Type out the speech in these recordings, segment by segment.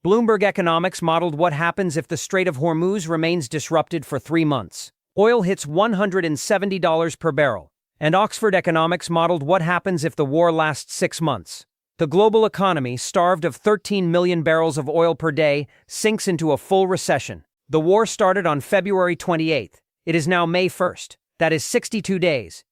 Bloomberg Economics modeled what happens if the Strait of Hormuz remains disrupted for 3 months. Oil hits $170 per barrel. And Oxford Economics modeled what happens if the war lasts 6 months. The global economy, starved of 13 million barrels of oil per day, sinks into a full recession. The war started on February 28th. It is now May 1st. That is 62 days.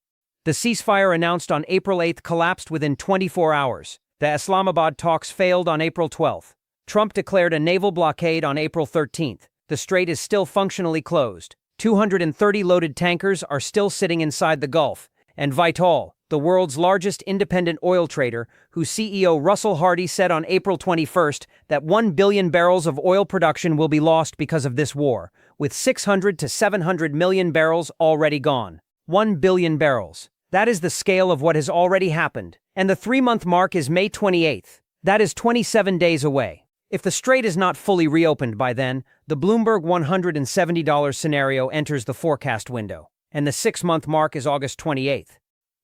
The ceasefire announced on April 8th collapsed within 24 hours. The Islamabad talks failed on April 12th. Trump declared a naval blockade on April 13th. The strait is still functionally closed. 230 loaded tankers are still sitting inside the Gulf. And Vitol, the world's largest independent oil trader, whose CEO Russell Hardy said on April 21st that 1 billion barrels of oil production will be lost because of this war, with 600 to 700 million barrels already gone. 1 billion barrels. That is the scale of what has already happened. And the 3-month mark is May 28th. That is 27 days away. If the strait is not fully reopened by then, the Bloomberg $170 scenario enters the forecast window, and the 6-month mark is August 28th.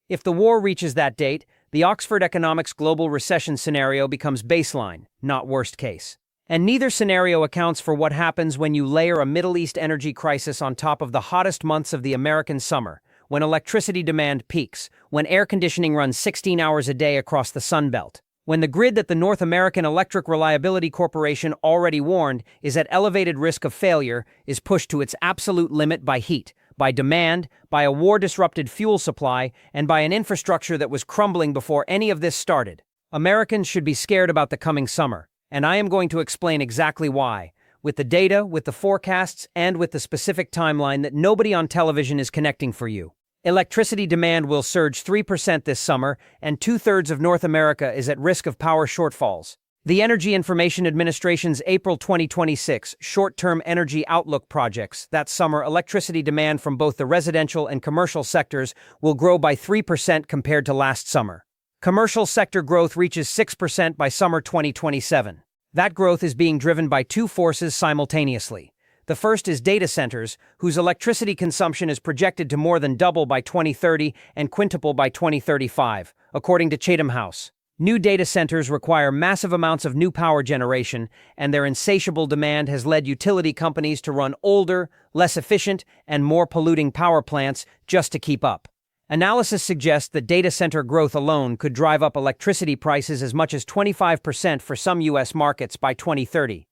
If the war reaches that date, the Oxford Economics global recession scenario becomes baseline, not worst case. And neither scenario accounts for what happens when you layer a Middle East energy crisis on top of the hottest months of the American summer, when electricity demand peaks, when air conditioning runs 16 hours a day across the Sun Belt, when the grid that the North American Electric Reliability Corporation already warned is at elevated risk of failure is pushed to its absolute limit by heat, by demand, by a war-disrupted fuel supply, and by an infrastructure that was crumbling before any of this started. Americans should be scared about the coming summer, and I am going to explain exactly why, with the data, with the forecasts, and with the specific timeline that nobody on television is connecting for you. Electricity demand will surge 3% this summer, and 2/3 of North America is at risk of power shortfalls. The Energy Information Administration's April 2026 short-term energy outlook projects that summer electricity demand from both the residential and commercial sectors will grow by 3% compared to last summer. Commercial sector growth reaches 6% by summer 2027. That growth is being driven by two forces simultaneously. The first is data centers, whose electricity consumption is projected to more than double by 2030 and quintuple by 2035, according to Chatham House. New data centers require massive amounts of new power generation, and their insatiable demand has led utility companies to run older, less efficient, and more polluting power plants just to keep up. Analysis suggests that data center growth alone could drive up electricity prices as much as 25% for some U.S. markets by 2030.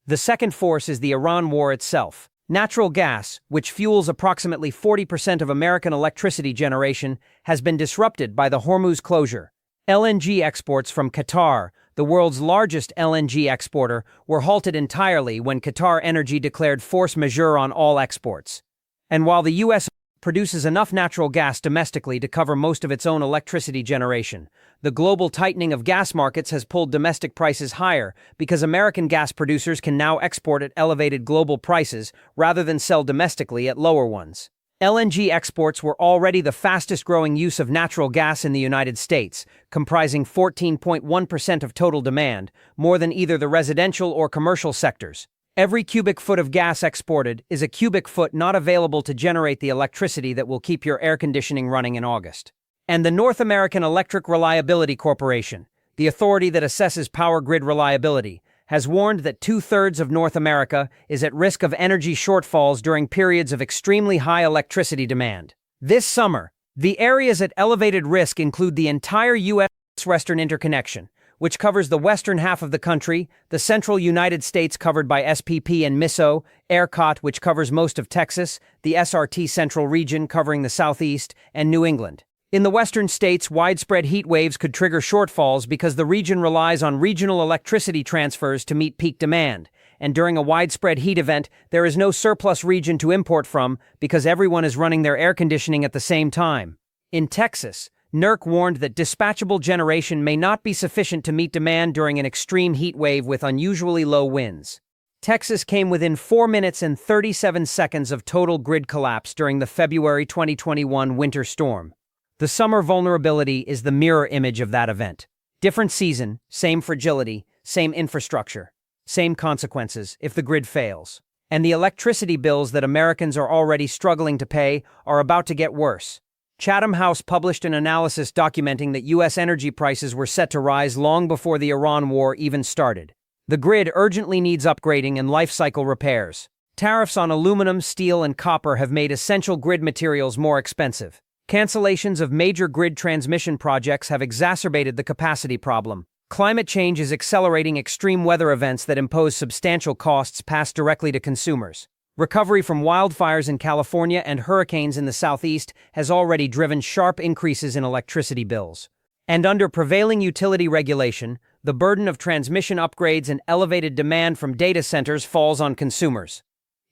The second force is the Iran war itself. Natural gas, which fuels approximately 40% of American electricity generation, has been disrupted by the Hormuz closure. LNG exports from Qatar, the world's largest LNG exporter, were halted entirely when Qatar Energy declared force majeure on all exports. And while the U.S. produces enough natural gas domestically to cover most of its own electricity generation, the global tightening of gas markets has pulled domestic prices higher because American gas producers can now export at elevated global prices rather than sell domestically at lower ones. LNG exports were already the fastest-growing use of natural gas in the United States, comprising 14.1% of total demand, more than either the residential or commercial sectors. Every cubic foot of gas exported is a cubic foot not available to generate the electricity that will keep your air conditioning running in August. And the North American Electric Reliability Corporation, the authority that assesses power grid reliability, has warned that 2/3 of North America is at risk of energy shortfalls during periods of extremely high electricity demand. This summer, the areas at elevated risk include the entire U.S. Western Interconnection, which covers the western half of the country, the central United States covered by SPP and MISO, ERCOT, which covers most of Texas, the SRT Central Region covering the Southeast, and New England. In the western states, widespread heat waves could trigger shortfalls because the region relies on regional electricity transfers to meet peak demand, and during a widespread heat event, there is no surplus region to import from because everyone is running their air conditioning at the same time. In Texas, NERC warned that dispatchable generation may not be sufficient to meet demand during an extreme heat wave with unusually low winds. Texas came within 4 minutes and 37 seconds of total grid collapse during the February 2021 winter storm. The summer vulnerability is the mirror image of that event. Different season, same fragility, same infrastructure, same consequences if the grid fails. And the electricity bills that Americans are already struggling to pay are about to get worse. Chatham House published an analysis documenting that U.S. energy prices were set to rise long before the Iran war even started. The grid urgently needs upgrading and life cycle repairs. Tariffs on aluminum, steel, and copper have made essential grid materials more expensive. Cancellations of major grid transmission projects have exacerbated the capacity problem. Climate change is accelerating extreme weather events that impose substantial costs passed directly to consumers. Recovery from wildfires in California and hurricanes in the southeast has already driven sharp increases in electricity bills. And under prevailing utility regulation, the burden of transmission upgrades and elevated demand from data centers falls on consumers.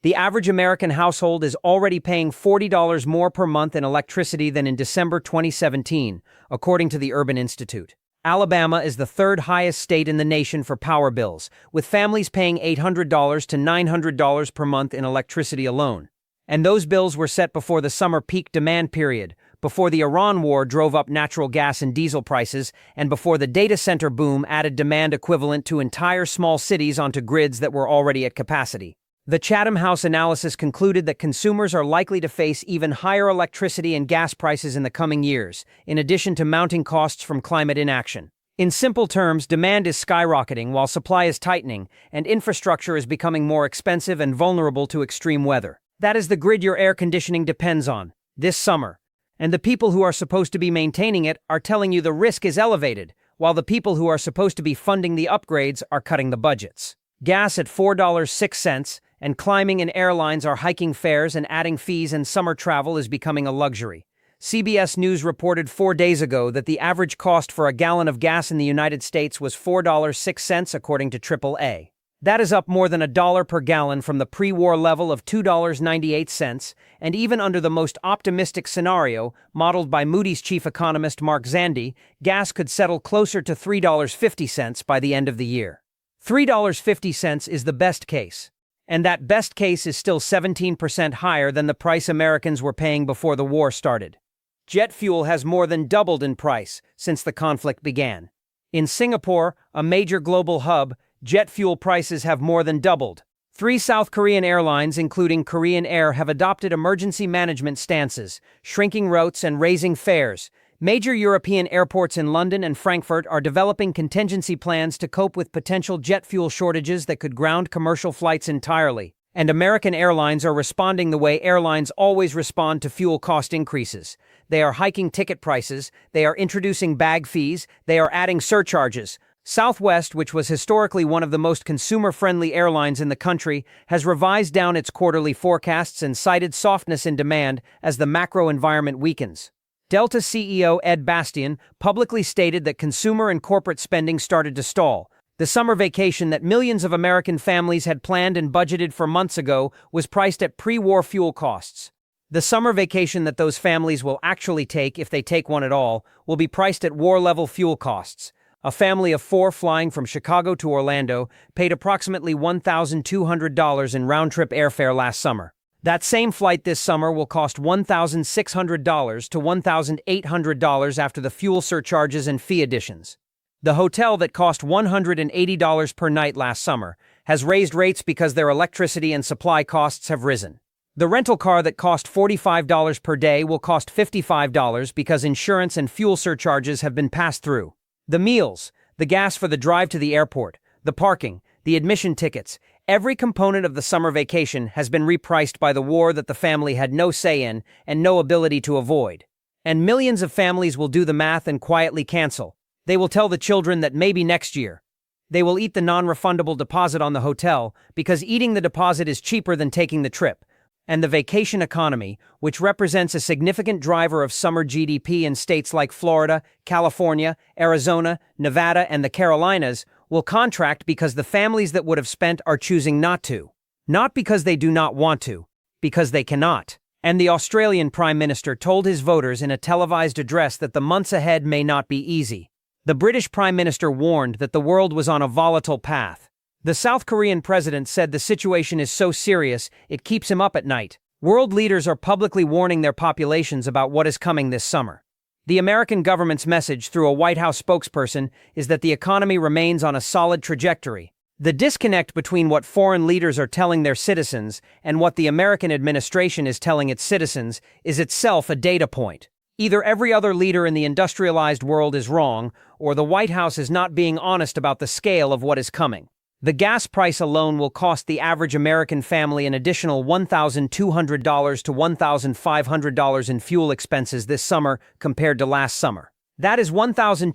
The average American household is already paying $40 more per month in electricity than in December 2017, according to the Urban Institute. Alabama is the third highest state in the nation for power bills, with families paying $800 to $900 per month in electricity alone. And those bills were set before the summer peak demand period, before the Iran war drove up natural gas and diesel prices, and before the data center boom added demand equivalent to entire small cities onto grids that were already at capacity. The Chatham House analysis concluded that consumers are likely to face even higher electricity and gas prices in the coming years, in addition to mounting costs from climate inaction. In simple terms, demand is skyrocketing while supply is tightening, and infrastructure is becoming more expensive and vulnerable to extreme weather. That is the grid your air conditioning depends on, this summer. And the people who are supposed to be maintaining it are telling you the risk is elevated, while the people who are supposed to be funding the upgrades are cutting the budgets. Gas at $4.06, and climbing and airlines are hiking fares and adding fees, and summer travel is becoming a luxury. CBS News reported 4 days ago that the average cost for a gallon of gas in the United States was $4.06 according to AAA. That is up more than $1 per gallon from the pre-war level of $2.98, and even under the most optimistic scenario, modeled by Moody's chief economist Mark Zandi, gas could settle closer to $3.50 by the end of the year. $3.50 is the best case. And that best case is still 17% higher than the price Americans were paying before the war started. Jet fuel has more than doubled in price since the conflict began. In Singapore, a major global hub, jet fuel prices have more than doubled. 3 South Korean airlines, including Korean Air, have adopted emergency management stances, shrinking routes and raising fares. Major European airports in London and Frankfurt are developing contingency plans to cope with potential jet fuel shortages that could ground commercial flights entirely. And American airlines are responding the way airlines always respond to fuel cost increases. They are hiking ticket prices, they are introducing bag fees, they are adding surcharges. Southwest, which was historically one of the most consumer-friendly airlines in the country, has revised down its quarterly forecasts and cited softness in demand as the macro environment weakens. Delta CEO Ed Bastian publicly stated that consumer and corporate spending started to stall. The summer vacation that millions of American families had planned and budgeted for months ago was priced at pre-war fuel costs. The summer vacation that those families will actually take, if they take one at all, will be priced at war-level fuel costs. A family of 4 flying from Chicago to Orlando paid approximately $1,200 in round-trip airfare last summer. That same flight this summer will cost $1,600 to $1,800 after the fuel surcharges and fee additions. The hotel that cost $180 per night last summer has raised rates because their electricity and supply costs have risen. The rental car that cost $45 per day will cost $55 because insurance and fuel surcharges have been passed through. The meals, the gas for the drive to the airport, the parking, the admission tickets, every component of the summer vacation has been repriced by the war that the family had no say in and no ability to avoid. And millions of families will do the math and quietly cancel. They will tell the children that maybe next year. They will eat the non-refundable deposit on the hotel because eating the deposit is cheaper than taking the trip. And the vacation economy, which represents a significant driver of summer GDP in states like Florida, California, Arizona, Nevada, and the Carolinas, will contract because the families that would have spent are choosing not to. Not because they do not want to, because they cannot. And the Australian Prime Minister told his voters in a televised address that the months ahead may not be easy. The British Prime Minister warned that the world was on a volatile path. The South Korean president said the situation is so serious it keeps him up at night. World leaders are publicly warning their populations about what is coming this summer. The American government's message through a White House spokesperson is that the economy remains on a solid trajectory. The disconnect between what foreign leaders are telling their citizens and what the American administration is telling its citizens is itself a data point. Either every other leader in the industrialized world is wrong, or the White House is not being honest about the scale of what is coming. The gas price alone will cost the average American family an additional $1,200 to $1,500 in fuel expenses this summer compared to last summer. That is $1,200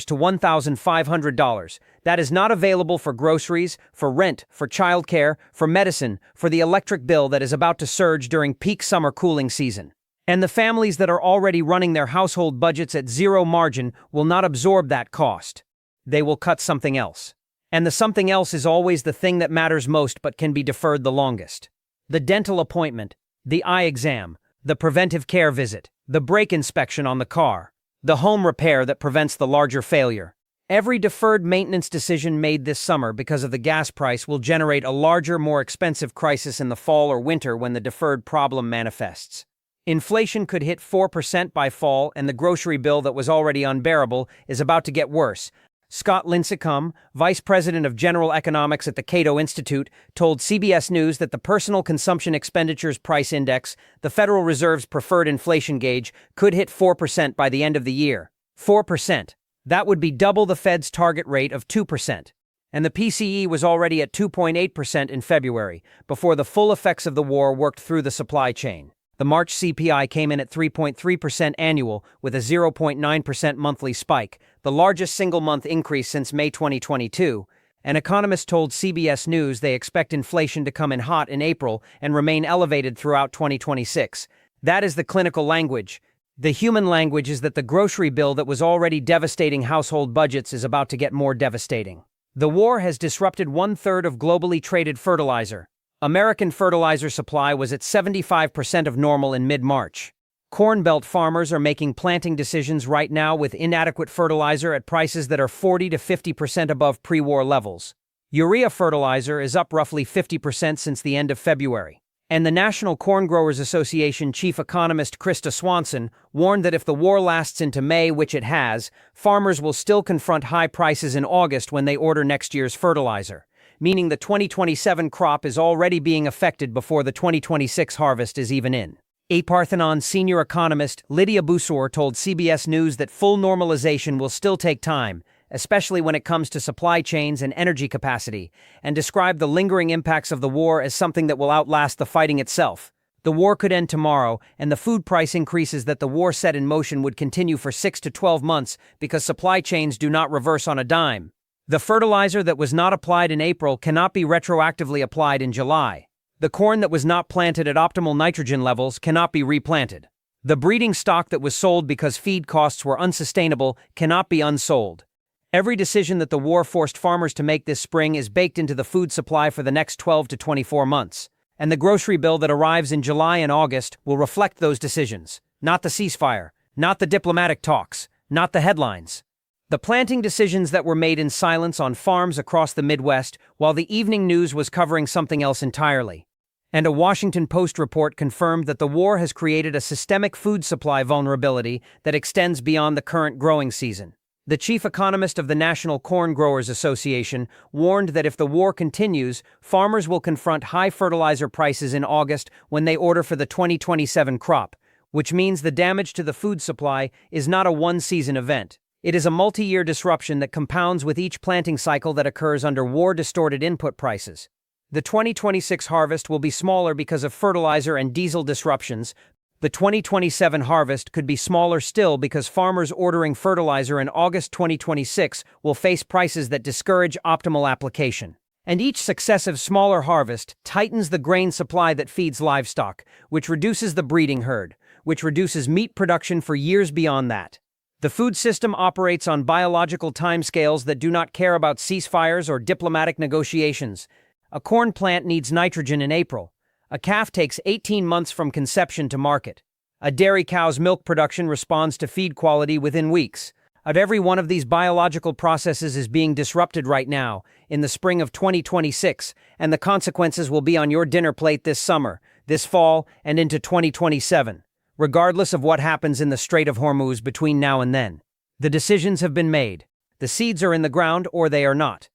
to $1,500. That is not available for groceries, for rent, for childcare, for medicine, for the electric bill that is about to surge during peak summer cooling season. And the families that are already running their household budgets at zero margin will not absorb that cost. They will cut something else. And the something else is always the thing that matters most but can be deferred the longest. The dental appointment, the eye exam, the preventive care visit, the brake inspection on the car, the home repair that prevents the larger failure. Every deferred maintenance decision made this summer because of the gas price will generate a larger, more expensive crisis in the fall or winter when the deferred problem manifests. Inflation could hit 4% by fall, and the grocery bill that was already unbearable is about to get worse. Scott Lincecum, Vice President of General Economics at the Cato Institute, told CBS News that the Personal Consumption Expenditures Price Index, the Federal Reserve's preferred inflation gauge, could hit 4% by the end of the year. 4%. That would be double the Fed's target rate of 2%. And the PCE was already at 2.8% in February, before the full effects of the war worked through the supply chain. The March CPI came in at 3.3% annual, with a 0.9% monthly spike, the largest single-month increase since May 2022. An economist told CBS News they expect inflation to come in hot in April and remain elevated throughout 2026. That is the clinical language. The human language is that the grocery bill that was already devastating household budgets is about to get more devastating. The war has disrupted 1/3 of globally traded fertilizer. American fertilizer supply was at 75% of normal in mid-March. Corn Belt farmers are making planting decisions right now with inadequate fertilizer at prices that are 40 to 50% above pre-war levels. Urea fertilizer is up roughly 50% since the end of February. And the National Corn Growers Association chief economist Krista Swanson warned that if the war lasts into May, which it has, farmers will still confront high prices in August when they order next year's fertilizer, meaning the 2027 crop is already being affected before the 2026 harvest is even in. Parthenon senior economist Lydia Bussour told CBS News that full normalization will still take time, especially when it comes to supply chains and energy capacity, and described the lingering impacts of the war as something that will outlast the fighting itself. The war could end tomorrow, and the food price increases that the war set in motion would continue for 6 to 12 months because supply chains do not reverse on a dime. The fertilizer that was not applied in April cannot be retroactively applied in July. The corn that was not planted at optimal nitrogen levels cannot be replanted. The breeding stock that was sold because feed costs were unsustainable cannot be unsold. Every decision that the war forced farmers to make this spring is baked into the food supply for the next 12 to 24 months. And the grocery bill that arrives in July and August will reflect those decisions. Not the ceasefire, not the diplomatic talks, not the headlines. The planting decisions that were made in silence on farms across the Midwest while the evening news was covering something else entirely. And a Washington Post report confirmed that the war has created a systemic food supply vulnerability that extends beyond the current growing season. The chief economist of the National Corn Growers Association warned that if the war continues, farmers will confront high fertilizer prices in August when they order for the 2027 crop, which means the damage to the food supply is not a one-season event. It is a multi-year disruption that compounds with each planting cycle that occurs under war-distorted input prices. The 2026 harvest will be smaller because of fertilizer and diesel disruptions. The 2027 harvest could be smaller still because farmers ordering fertilizer in August 2026 will face prices that discourage optimal application. And each successive smaller harvest tightens the grain supply that feeds livestock, which reduces the breeding herd, which reduces meat production for years beyond that. The food system operates on biological timescales that do not care about ceasefires or diplomatic negotiations. A corn plant needs nitrogen in April. A calf takes 18 months from conception to market. A dairy cow's milk production responds to feed quality within weeks. Of every one of these biological processes is being disrupted right now, in the spring of 2026, and the consequences will be on your dinner plate this summer, this fall, and into 2027. Regardless of what happens in the Strait of Hormuz between now and then. The decisions have been made. The seeds are in the ground or they are not.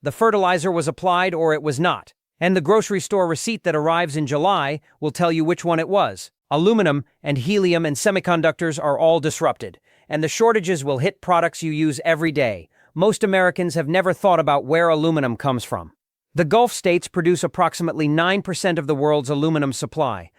The fertilizer was applied or it was not. And the grocery store receipt that arrives in July will tell you which one it was. Aluminum and helium and semiconductors are all disrupted, and the shortages will hit products you use every day. most Americans have never thought about where aluminum comes from. The Gulf states produce approximately 9% of the world's aluminum supply.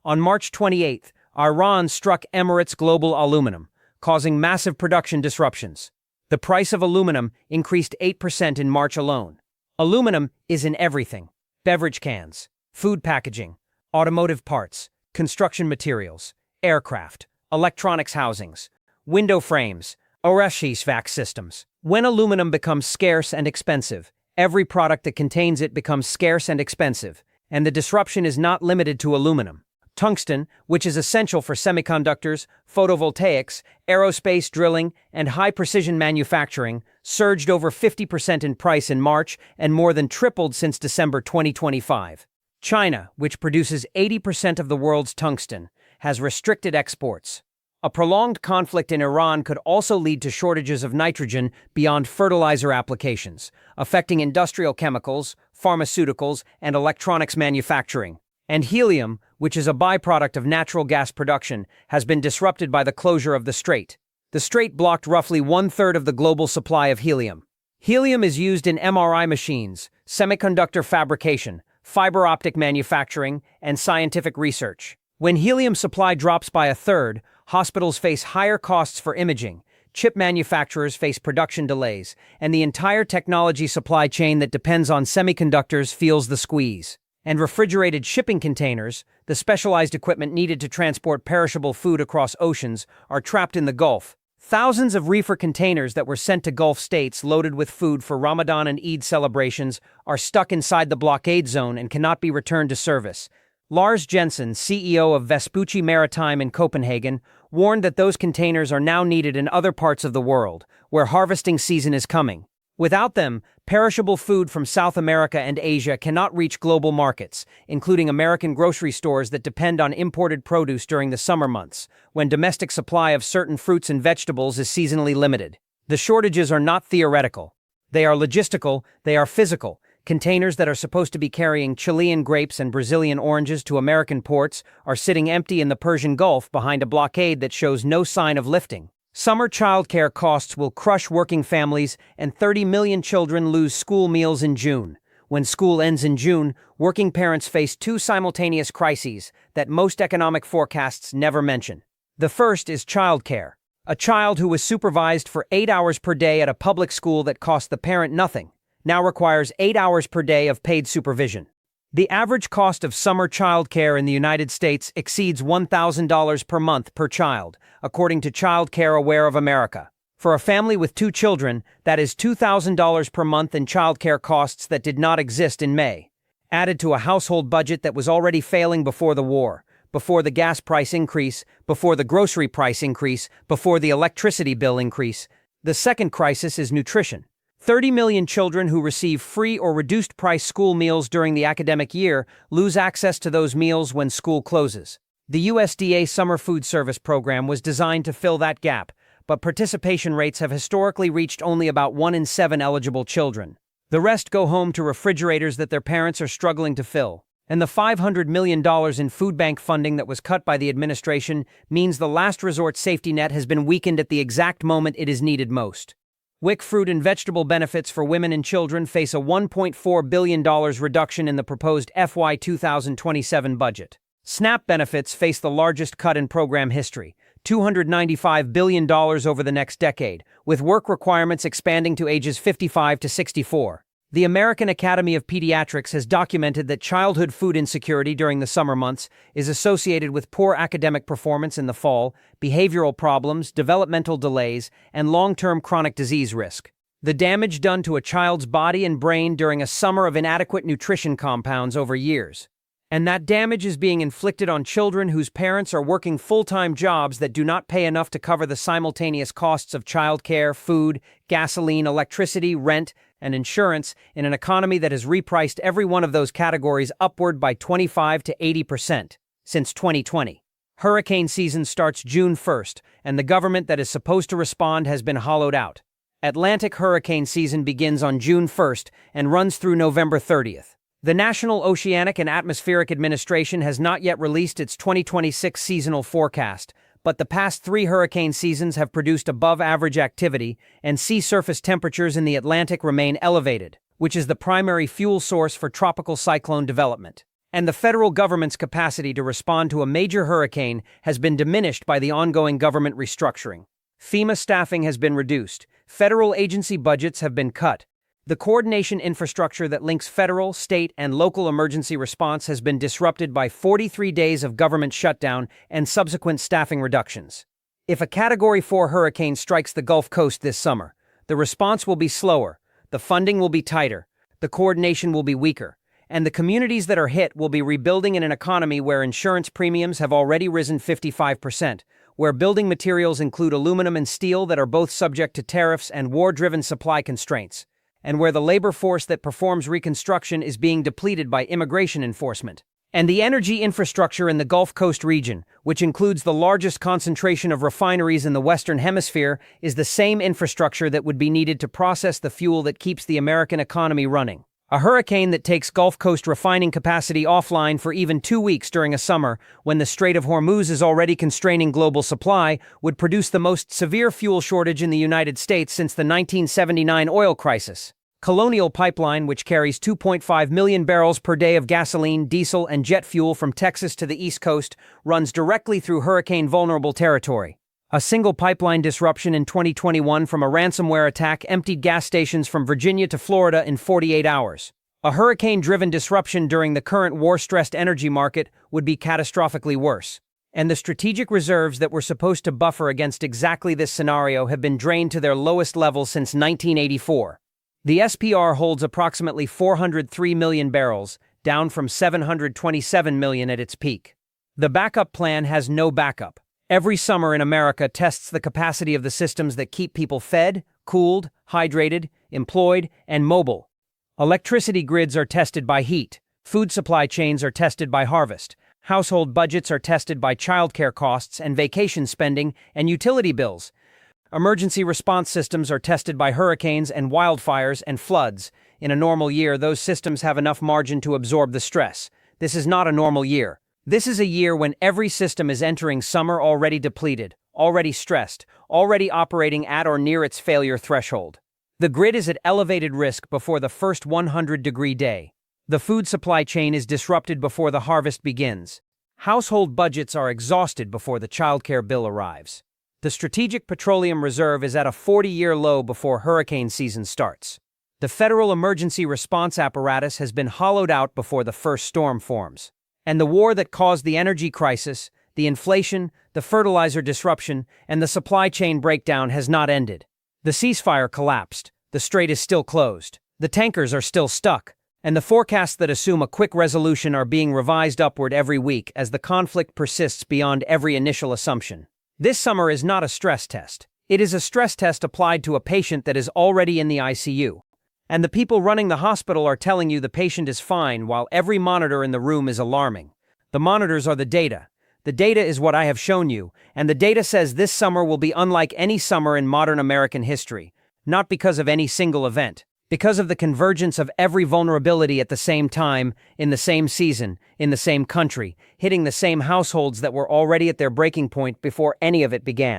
On March 28, Iran struck Emirates Global Aluminum, causing massive production disruptions. The price of aluminum increased 8% in March alone. Aluminum is in everything: beverage cans, food packaging, automotive parts, construction materials, aircraft, electronics housings, window frames, HVAC systems. When aluminum becomes scarce and expensive, every product that contains it becomes scarce and expensive, and the disruption is not limited to aluminum. Tungsten, which is essential for semiconductors, photovoltaics, aerospace drilling, and high-precision manufacturing, surged over 50% in price in March and more than tripled since December 2025. China, which produces 80% of the world's tungsten, has restricted exports. A prolonged conflict in Iran could also lead to shortages of nitrogen beyond fertilizer applications, affecting industrial chemicals, pharmaceuticals, and electronics manufacturing. And helium, which is a byproduct of natural gas production, has been disrupted by the closure of the strait. The strait blocked roughly one-third of the global supply of helium. Helium is used in MRI machines, semiconductor fabrication, fiber optic manufacturing, and scientific research. When helium supply drops by a third, hospitals face higher costs for imaging, chip manufacturers face production delays, and the entire technology supply chain that depends on semiconductors feels the squeeze. And refrigerated shipping containers, the specialized equipment needed to transport perishable food across oceans, are trapped in the Gulf. Thousands of reefer containers that were sent to Gulf states loaded with food for Ramadan and Eid celebrations are stuck inside the blockade zone and cannot be returned to service. Lars Jensen, CEO of Vespucci Maritime in Copenhagen, warned that those containers are now needed in other parts of the world, where harvesting season is coming. Without them, perishable food from South America and Asia cannot reach global markets, including American grocery stores that depend on imported produce during the summer months, when domestic supply of certain fruits and vegetables is seasonally limited. The shortages are not theoretical. They are logistical, they are physical. Containers that are supposed to be carrying Chilean grapes and Brazilian oranges to American ports are sitting empty in the Persian Gulf behind a blockade that shows no sign of lifting. Summer childcare costs will crush working families, and 30 million children lose school meals in June. When school ends in June, working parents face two simultaneous crises that most economic forecasts never mention. The first is childcare. A child who was supervised for 8 hours per day at a public school that cost the parent nothing now requires 8 hours per day of paid supervision. The average cost of summer childcare in the United States exceeds $1,000 per month per child, according to Child Care Aware of America. For a family with 2 children, that is $2,000 per month in childcare costs that did not exist in May. Added to a household budget that was already failing before the war, before the gas price increase, before the grocery price increase, before the electricity bill increase. The second crisis is nutrition. 30 million children who receive free or reduced-price school meals during the academic year lose access to those meals when school closes. The USDA Summer Food Service Program was designed to fill that gap, but participation rates have historically reached only about 1 in 7 eligible children. The rest go home to refrigerators that their parents are struggling to fill. And the $500 million in food bank funding that was cut by the administration means the last resort safety net has been weakened at the exact moment it is needed most. WIC fruit and vegetable benefits for women and children face a $1.4 billion reduction in the proposed FY 2027 budget. SNAP benefits face the largest cut in program history, $295 billion over the next decade, with work requirements expanding to ages 55 to 64. The American Academy of Pediatrics has documented that childhood food insecurity during the summer months is associated with poor academic performance in the fall, behavioral problems, developmental delays, and long-term chronic disease risk. The damage done to a child's body and brain during a summer of inadequate nutrition compounds over years. And that damage is being inflicted on children whose parents are working full-time jobs that do not pay enough to cover the simultaneous costs of childcare, food, gasoline, electricity, rent, and insurance in an economy that has repriced every one of those categories upward by 25 to 80% since 2020. Hurricane season starts June 1st, and the government that is supposed to respond has been hollowed out. Atlantic hurricane season begins on June 1st and runs through November 30th. The National Oceanic and Atmospheric Administration has not yet released its 2026 seasonal forecast, but the past 3 hurricane seasons have produced above-average activity, and sea surface temperatures in the Atlantic remain elevated, which is the primary fuel source for tropical cyclone development. And the federal government's capacity to respond to a major hurricane has been diminished by the ongoing government restructuring. FEMA staffing has been reduced, federal agency budgets have been cut. The coordination infrastructure that links federal, state, and local emergency response has been disrupted by 43 days of government shutdown and subsequent staffing reductions. If a Category 4 hurricane strikes the Gulf Coast this summer, the response will be slower, the funding will be tighter, the coordination will be weaker, and the communities that are hit will be rebuilding in an economy where insurance premiums have already risen 55%, where building materials include aluminum and steel that are both subject to tariffs and war-driven supply constraints, and where the labor force that performs reconstruction is being depleted by immigration enforcement. And the energy infrastructure in the Gulf Coast region, which includes the largest concentration of refineries in the Western Hemisphere, is the same infrastructure that would be needed to process the fuel that keeps the American economy running. A hurricane that takes Gulf Coast refining capacity offline for even 2 weeks during a summer, when the Strait of Hormuz is already constraining global supply, would produce the most severe fuel shortage in the United States since the 1979 oil crisis. Colonial Pipeline, which carries 2.5 million barrels per day of gasoline, diesel, and jet fuel from Texas to the East Coast, runs directly through hurricane-vulnerable territory. A single pipeline disruption in 2021 from a ransomware attack emptied gas stations from Virginia to Florida in 48 hours. A hurricane-driven disruption during the current war-stressed energy market would be catastrophically worse. And the strategic reserves that were supposed to buffer against exactly this scenario have been drained to their lowest level since 1984. The SPR holds approximately 403 million barrels, down from 727 million at its peak. The backup plan has no backup. Every summer in America tests the capacity of the systems that keep people fed, cooled, hydrated, employed, and mobile. Electricity grids are tested by heat, food supply chains are tested by harvest, household budgets are tested by childcare costs and vacation spending and utility bills. Emergency response systems are tested by hurricanes and wildfires and floods. In a normal year, those systems have enough margin to absorb the stress. This is not a normal year. This is a year when every system is entering summer already depleted, already stressed, already operating at or near its failure threshold. The grid is at elevated risk before the first 100-degree day. The food supply chain is disrupted before the harvest begins. Household budgets are exhausted before the childcare bill arrives. The Strategic Petroleum Reserve is at a 40-year low before hurricane season starts. The federal emergency response apparatus has been hollowed out before the first storm forms. And the war that caused the energy crisis, the inflation, the fertilizer disruption, and the supply chain breakdown has not ended. The ceasefire collapsed, the strait is still closed, the tankers are still stuck, and the forecasts that assume a quick resolution are being revised upward every week as the conflict persists beyond every initial assumption. This summer is not a stress test. It is a stress test applied to a patient that is already in the ICU. And the people running the hospital are telling you the patient is fine while every monitor in the room is alarming. The monitors are the data. The data is what I have shown you, and the data says this summer will be unlike any summer in modern American history, not because of any single event, because of the convergence of every vulnerability at the same time, in the same season, in the same country, hitting the same households that were already at their breaking point before any of it began.